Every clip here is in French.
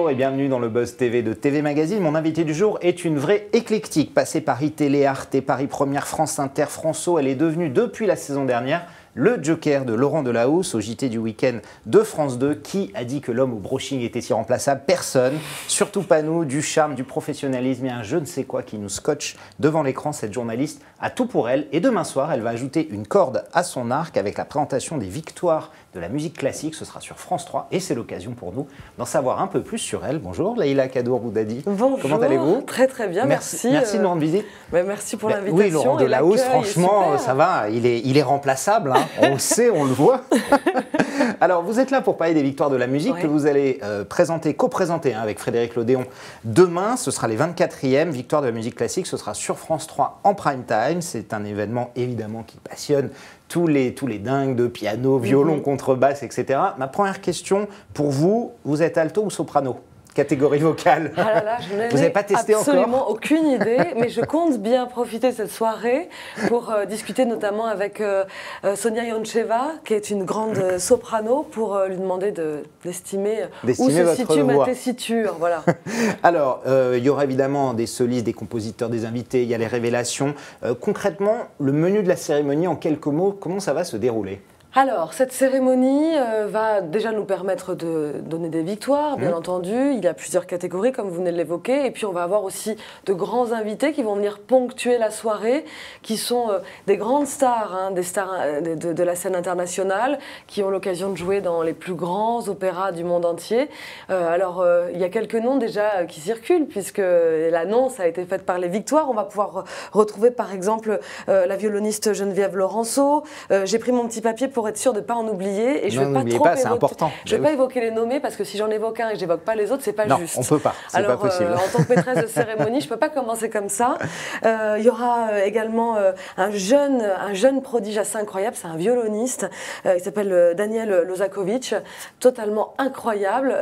bonjour et bienvenue dans le Buzz TV de TV Magazine. Mon invité du jour est une vraie éclectique. Passée par iTélé, Arte, Paris Première, France Inter, François, elle est devenue depuis la saison dernière le joker de Laurent Delahousse au JT du week-end de France 2. Qui a dit que l'homme au brushing était irremplaçable? Personne, surtout pas nous. Du charme, du professionnalisme et un je ne sais quoi qui nous scotche devant l'écran. Cette journaliste a tout pour elle et demain soir, elle va ajouter une corde à son arc avec la présentation des victoires de la musique classique. Ce sera sur France 3 et c'est l'occasion pour nous d'en savoir un peu plus sur elle. Bonjour Leïla Kadour-Boudadi. Bonjour. Comment allez-vous? Très très bien, merci. Merci de nous rendre visite. Merci pour l'invitation. Oui, Laurent Delahousse, franchement, ça va, il est remplaçable, hein. On le sait, on le voit. Alors, vous êtes là pour parler des victoires de la musique que vous allez co-présenter avec Frédéric Lodéon. Demain, ce sera les 24e victoires de la musique classique, ce sera sur France 3 en prime time. C'est un événement évidemment qui passionne tous les dingues de piano, violon, contrebasse, etc. Ma première question pour vous, vous êtes alto ou soprano? Catégorie vocale. Ah là là, je vous n'avez pas testé absolument encore? Aucune idée, mais je compte bien profiter de cette soirée pour discuter notamment avec Sonia Yoncheva, qui est une grande soprano, pour lui demander d'estimer où se situe ma tessiture. Voilà. Alors, il y aura évidemment des solistes, des compositeurs, des invités, il y a les révélations. Concrètement, le menu de la cérémonie, en quelques mots, comment ça va se dérouler? Alors, cette cérémonie va déjà nous permettre de donner des victoires, bien entendu. Il y a plusieurs catégories, comme vous venez de l'évoquer. Et puis, on va avoir aussi de grands invités qui vont venir ponctuer la soirée, qui sont des grandes stars, hein, des stars de la scène internationale, qui ont l'occasion de jouer dans les plus grands opéras du monde entier. Il y a quelques noms déjà qui circulent, puisque l'annonce a été faite par les victoires. On va pouvoir retrouver, par exemple, la violoniste Geneviève Laurenceau. J'ai pris mon petit papier pour être sûr de ne pas en oublier. Et je ne vais pas vais pas évoquer les nommés parce que si j'en évoque un et que je n'évoque pas les autres, c'est pas juste. Non, on ne peut pas, c'est pas possible. En tant que maîtresse de cérémonie, je ne peux pas commencer comme ça. Il y aura également un jeune prodige assez incroyable, c'est un violoniste, il s'appelle Daniel Lozakovic, totalement incroyable.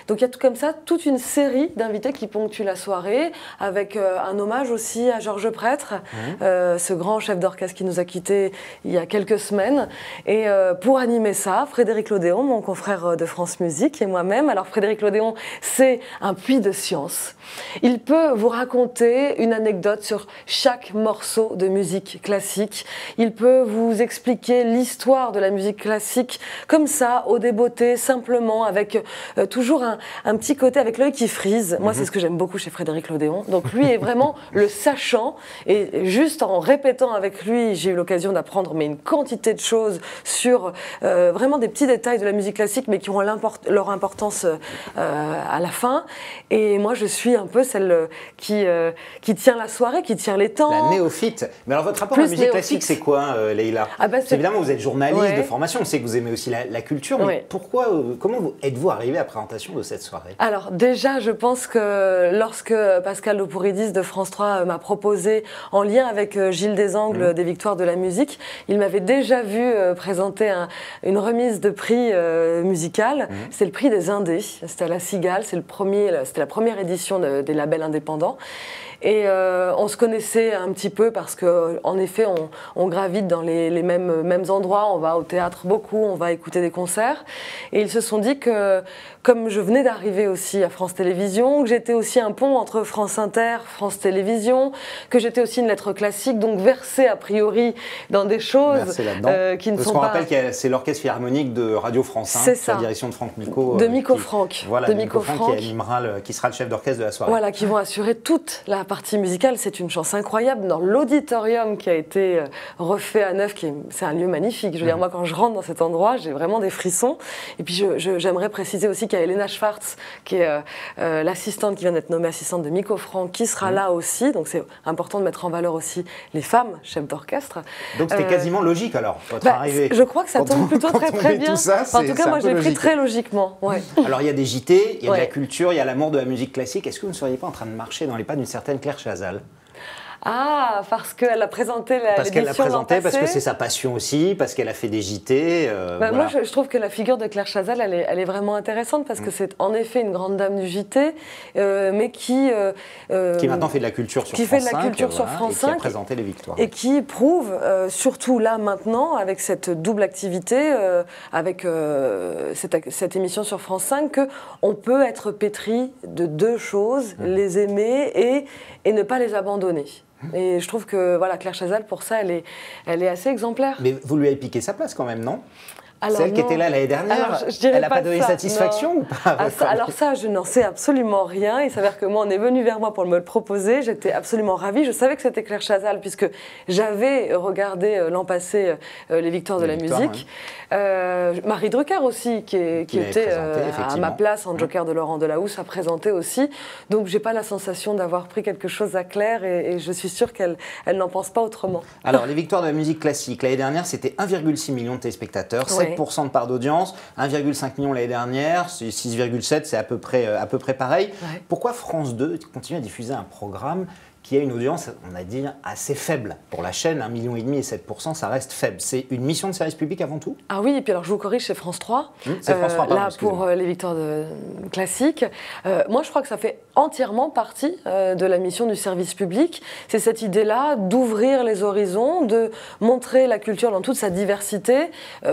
Donc il y a tout comme ça, toute une série d'invités qui ponctuent la soirée, avec un hommage aussi à Georges Prêtre, ce grand chef d'orchestre qui nous a quittés il y a quelques semaines. Et pour animer ça, Frédéric Lodéon, mon confrère de France Musique, et moi-même. Alors Frédéric Lodéon, c'est un puits de science. Il peut vous raconter une anecdote sur chaque morceau de musique classique. Il peut vous expliquer l'histoire de la musique classique comme ça, au débeauté, simplement, avec toujours un petit côté avec l'œil qui frise. Moi, c'est ce que j'aime beaucoup chez Frédéric Lodéon. Donc lui est vraiment le sachant. Et juste en répétant avec lui, j'ai eu l'occasion d'apprendre une quantité de choses sur vraiment des petits détails de la musique classique, mais qui auront leur importance à la fin. Et moi, je suis un peu celle qui tient la soirée, qui tient les temps. La néophyte. Mais alors, votre rapport à la musique classique, c'est quoi, Leïla? Évidemment, vous êtes journaliste de formation, on sait que vous aimez aussi la culture, mais comment êtes-vous arrivé à la présentation de cette soirée? Alors, déjà, je pense que lorsque Pascal Lopouridis de France 3 m'a proposé, en lien avec Gilles Desangles des Victoires de la musique, il m'avait déjà vu présenter une remise de prix musical. C'est le prix des Indés. C'était à la Cigale. C'était la première édition des labels indépendants. Et on se connaissait un petit peu parce qu'en effet, on gravite dans les mêmes endroits. On va au théâtre beaucoup, on va écouter des concerts. Et ils se sont dit que, comme je venais d'arriver aussi à France Télévisions, que j'étais aussi un pont entre France Inter, France Télévisions, que j'étais aussi une lettre classique, donc versée a priori dans des choses qui ne sont pas... On rappelle que c'est l'Orchestre Philharmonique de Radio France, sous la direction de Franck Micot. De Micot Franck. Voilà, de Micot Franck qui sera le chef d'orchestre de la soirée. Voilà, qui vont assurer toute la partie musicale. C'est une chance incroyable dans l'auditorium qui a été refait à neuf. C'est un lieu magnifique. Je veux dire, moi, quand je rentre dans cet endroit, j'ai vraiment des frissons. Et puis, j'aimerais préciser aussi qu'il y a Elena Schwartz, qui est l'assistante qui vient d'être nommée assistante de Micot Franck, qui sera là aussi. Donc, c'est important de mettre en valeur aussi les femmes chefs d'orchestre. Donc, c'était quasiment logique, alors, votre arrivée. Je crois que ça tombe plutôt très bien. En tout cas, moi, je l'ai pris très logiquement. Alors, il y a des JT, il y a de la culture, il y a l'amour de la musique classique. Est-ce que vous ne seriez pas en train de marcher dans les pas d'une certaine Claire Chazal? Ah, parce qu'elle a présenté l'émission l'an passé. Parce qu'elle l'a présenté, parce que c'est sa passion aussi, parce qu'elle a fait des JT. Voilà. Moi, je trouve que la figure de Claire Chazal, elle est vraiment intéressante, parce que c'est en effet une grande dame du JT, mais qui maintenant fait de la culture sur France 5. Qui fait de la culture sur France 5. Et qui a présenté les victoires. Et qui prouve, surtout là, maintenant, avec cette double activité, avec cette émission sur France 5, qu'on peut être pétri de deux choses, les aimer et ne pas les abandonner. Et je trouve que voilà, Claire Chazal, pour ça, elle est assez exemplaire. Mais vous lui avez piqué sa place quand même, non? Alors, celle qui était là l'année dernière, elle n'a pas donné satisfaction ou pas? Alors ça, je n'en sais absolument rien. Il s'avère que moi, on est venu vers moi pour me le proposer. J'étais absolument ravie. Je savais que c'était Claire Chazal, puisque j'avais regardé l'an passé les victoires de la musique. Marie Drucker aussi, qui était à ma place en joker de Laurent Delahousse, a présenté aussi. Donc j'ai pas la sensation d'avoir pris quelque chose à Claire, et je suis sûre qu'elle n'en pense pas autrement. Alors les victoires de la musique classique, l'année dernière, c'était 1,6 million de téléspectateurs, 7% de part d'audience, 1,5 million l'année dernière, 6,7, c'est à peu près pareil. Ouais. Pourquoi France 2 continue à diffuser un programme qui a une audience, on a dit, assez faible pour la chaîne? 1,5 million et 7%, ça reste faible. C'est une mission de service public avant tout? Ah oui, et puis alors je vous corrige, c'est France 3. C'est France 3, pardon, là, pour les victoires classiques. Moi, je crois que ça fait entièrement partie de la mission du service public. C'est cette idée-là d'ouvrir les horizons, de montrer la culture dans toute sa diversité.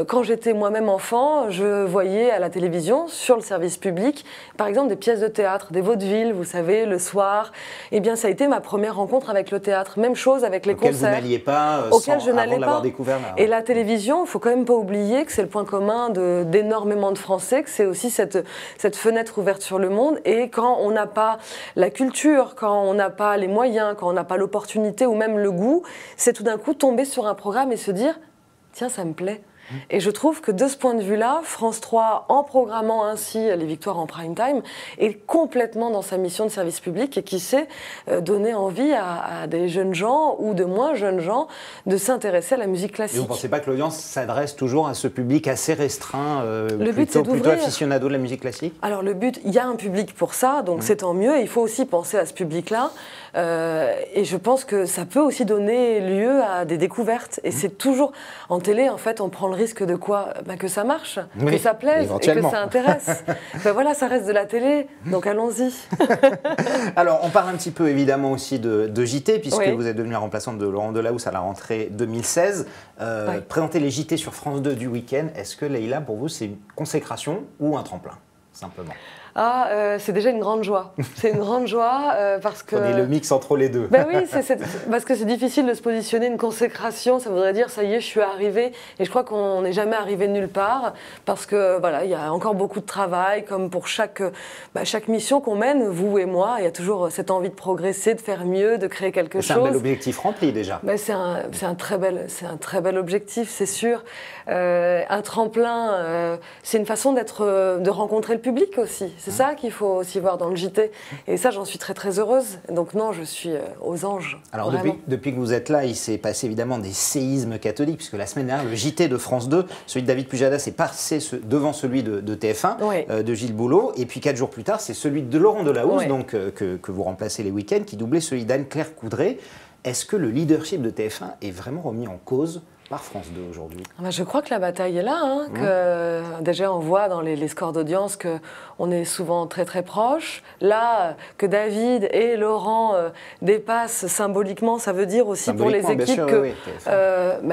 Quand j'étais moi-même enfant, je voyais à la télévision, sur le service public, par exemple des pièces de théâtre, des vaudevilles, vous savez, le soir. Eh bien, ça a été ma première rencontre avec le théâtre. Même chose avec les concerts. Auquel vous n'alliez pas avant de l'avoir découvert. Là, ouais. Et la télévision, il ne faut quand même pas oublier que c'est le point commun d'énormément de Français, que c'est aussi cette fenêtre ouverte sur le monde. Et quand on n'a pas la culture, quand on n'a pas les moyens, quand on n'a pas l'opportunité ou même le goût, c'est tout d'un coup tomber sur un programme et se dire « tiens, ça me plaît ». Et je trouve que de ce point de vue-là, France 3, en programmant ainsi les victoires en prime time, est complètement dans sa mission de service public et qui sait donner envie à des jeunes gens ou de moins jeunes gens de s'intéresser à la musique classique. Et vous ne pensez pas que l'audience s'adresse toujours à ce public assez restreint, le but, c'est plutôt aficionado de la musique classique? Alors le but, il y a un public pour ça, donc c'est tant mieux. Il faut aussi penser à ce public-là. Et je pense que ça peut aussi donner lieu à des découvertes. Et c'est toujours, en télé, en fait, on prend le risque de quoi? Que ça marche, que ça plaise et que ça intéresse. Voilà, ça reste de la télé, donc allons-y. Alors, on parle un petit peu évidemment aussi de JT, puisque vous êtes devenue remplaçante de Laurent Delahousse à la rentrée 2016. Présenter les JT sur France 2 du week-end, est-ce que Leïla, pour vous, c'est une consécration ou un tremplin, simplement? C'est déjà une grande joie. C'est une grande joie parce que... On est le mix entre les deux. Ben oui, parce que c'est difficile de se positionner. Une consécration, ça voudrait dire ça y est, je suis arrivée. Et je crois qu'on n'est jamais arrivé nulle part parce que voilà, il y a encore beaucoup de travail, comme pour chaque mission qu'on mène, vous et moi. Il y a toujours cette envie de progresser, de faire mieux, de créer quelque chose. C'est un bel objectif rempli déjà. Ben c'est un très bel objectif, c'est sûr. Un tremplin, c'est une façon de rencontrer le public aussi. C'est ça qu'il faut aussi voir dans le JT. Et ça, j'en suis très très heureuse. Donc non, je suis aux anges. Alors depuis que vous êtes là, il s'est passé évidemment des séismes catholiques, puisque la semaine dernière, le JT de France 2, celui de David Pujadas, est passé devant celui de TF1, de Gilles Boulot. Et puis 4 jours plus tard, c'est celui de Laurent Delahousse, donc, que vous remplacez les week-ends, qui doublait celui d'Anne-Claire Coudray. Est-ce que le leadership de TF1 est vraiment remis en cause par France 2 aujourd'hui? Je crois que la bataille est là. Que, déjà, on voit dans les scores d'audience qu'on est souvent très très proches. Là, que David et Laurent dépassent symboliquement, ça veut dire aussi pour les équipes que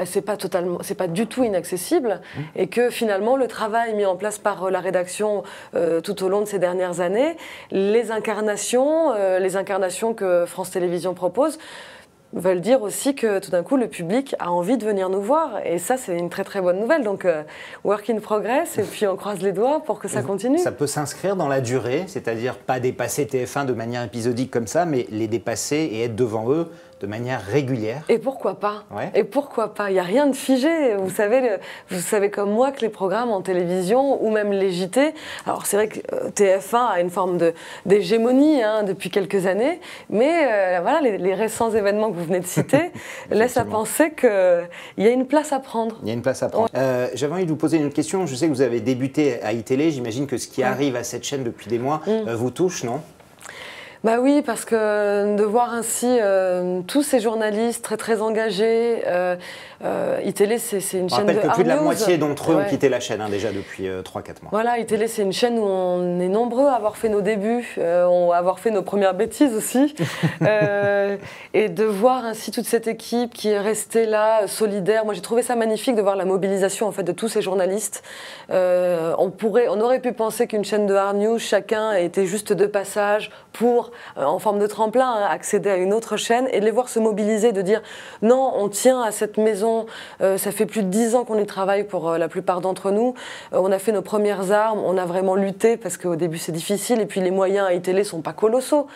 c'est pas du tout inaccessible et que finalement le travail mis en place par la rédaction tout au long de ces dernières années, les incarnations que France Télévisions propose, veulent dire aussi que tout d'un coup le public a envie de venir nous voir et ça c'est une très très bonne nouvelle, donc work in progress et puis on croise les doigts pour que ça continue. Ça peut s'inscrire dans la durée, c'est-à-dire pas dépasser TF1 de manière épisodique comme ça, mais les dépasser et être devant eux de manière régulière. Et pourquoi pas? Et pourquoi pas? Il n'y a rien de figé. Vous savez comme moi que les programmes en télévision ou même les JT, alors c'est vrai que TF1 a une forme d'hégémonie depuis quelques années, mais voilà, les récents événements que vous venez de citer laissent à penser qu'il y a une place à prendre. Il y a une place à prendre. J'avais envie de vous poser une question. Je sais que vous avez débuté à iTélé. J'imagine que ce qui arrive à cette chaîne depuis des mois vous touche, non? Bah oui, parce que de voir ainsi tous ces journalistes très engagés, iTélé c'est une chaîne de hard news. On rappelle que plus de la moitié d'entre eux Ouais. ont quitté la chaîne déjà depuis 3-4 mois. Voilà, iTélé c'est une chaîne où on est nombreux à avoir fait nos débuts, à avoir fait nos premières bêtises aussi. Et de voir ainsi toute cette équipe qui est restée là, solidaire. Moi j'ai trouvé ça magnifique de voir la mobilisation en fait, de tous ces journalistes. On aurait pu penser qu'une chaîne de hard news, chacun était juste de passage pour, en forme de tremplin, accéder à une autre chaîne, et de les voir se mobiliser, de dire non, on tient à cette maison, ça fait plus de 10 ans qu'on y travaille pour la plupart d'entre nous, on a fait nos premières armes, on a vraiment lutté, parce qu'au début c'est difficile, et puis les moyens à iTélé sont pas colossaux.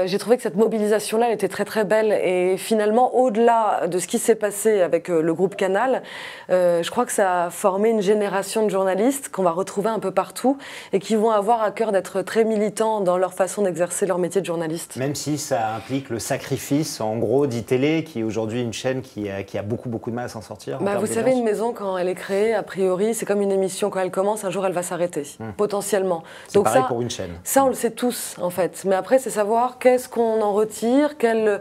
J'ai trouvé que cette mobilisation-là, elle était très belle. Et finalement, au-delà de ce qui s'est passé avec le groupe Canal, je crois que ça a formé une génération de journalistes qu'on va retrouver un peu partout et qui vont avoir à cœur d'être très militants dans leur façon d'exercer leur métier de journaliste. Même si ça implique le sacrifice, en gros, d'iTélé, qui est aujourd'hui une chaîne qui a beaucoup de mal à s'en sortir. Vous savez, une maison, quand elle est créée, a priori, c'est comme une émission. Quand elle commence, un jour, elle va s'arrêter, potentiellement. C'est pareil pour une chaîne. Ça, on le sait tous, en fait. Mais après, c'est savoir qu'est-ce qu'on en retire, quelle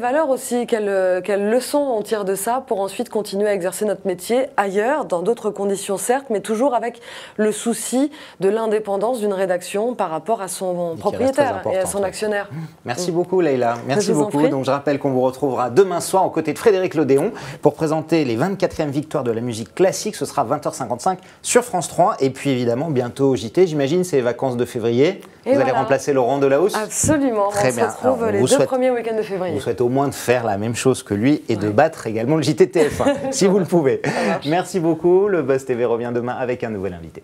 valeur aussi, quelle leçon on tire de ça pour ensuite continuer à exercer notre métier ailleurs, dans d'autres conditions certes, mais toujours avec le souci de l'indépendance d'une rédaction par rapport à son propriétaire et à son actionnaire. Merci beaucoup Leïla, merci beaucoup. Donc je rappelle qu'on vous retrouvera demain soir aux côtés de Frédéric Lodéon pour présenter les 24e victoires de la musique classique. Ce sera 20h55 sur France 3 et puis évidemment bientôt au JT, j'imagine, c'est les vacances de février. Vous allez remplacer Laurent Delahousse? Absolument, très bien. On se retrouve les deux premiers week-ends de février. Je vous souhaite au moins de faire la même chose que lui et de battre également le JT TF1, si vous le pouvez. Merci beaucoup, le Buzz TV revient demain avec un nouvel invité.